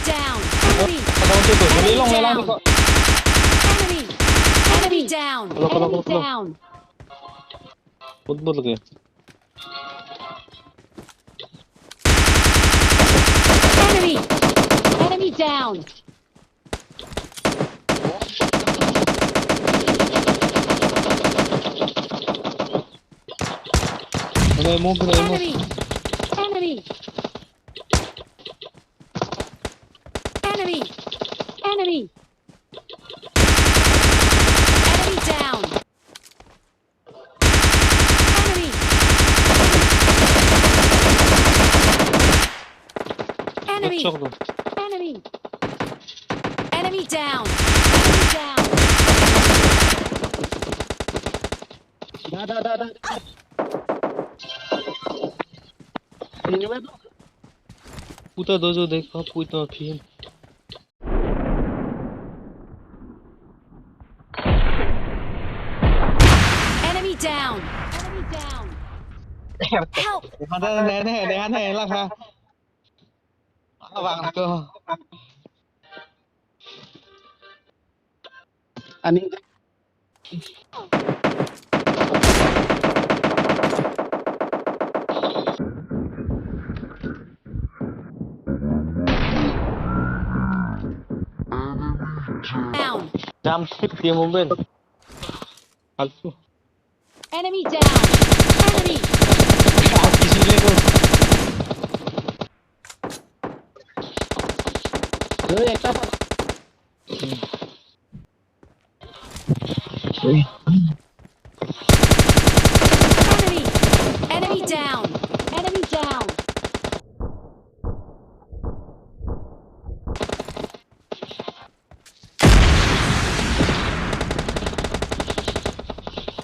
down. Enemy. Dali lang, may Down. lagi ko. Enemy. Enemy down. Enemy down. Football lagi. Enemy. Enemy down. Pinay mo. Enemy. Enemy. Enemy. Enemy. Enemy down. Enemy. Enemy. Çok da. Enemy. Enemy down. Enemy down. Da. Ini web. Puta dojo dekha, puta phin. Enemy down. Enemy down. Help. Để hắn này lắc ha. Vàng cơ. Ani. Down. Jam skip dia mobil. Palsu. Enemy down. Enemy. Kisile ko. Doi ekta. Enemy. Enemy down. Enemy down.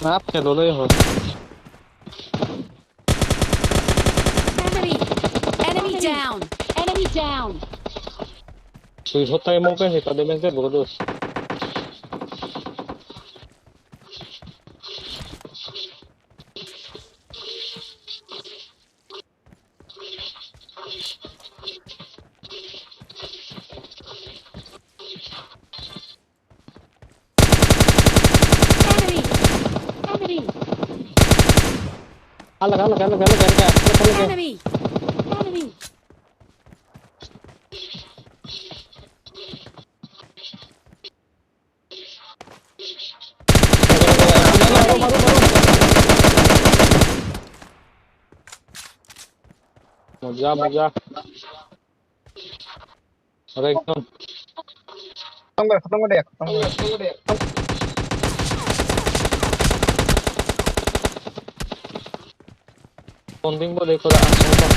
Map ke dolo ho. Enemy. Enemy down. Enemy down. Sui hotta mo pe he kade men ke bodos. Enemy. Enemy. Alak. Enemy. Enemy. मजा अरे एकदम खत्म कर दे पंडिंग को देखो आसंबा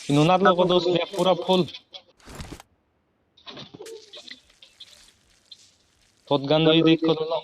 इन्होंने लोगों दोस्त ने पूरा फुल बहुत गंदा ही देख कर लो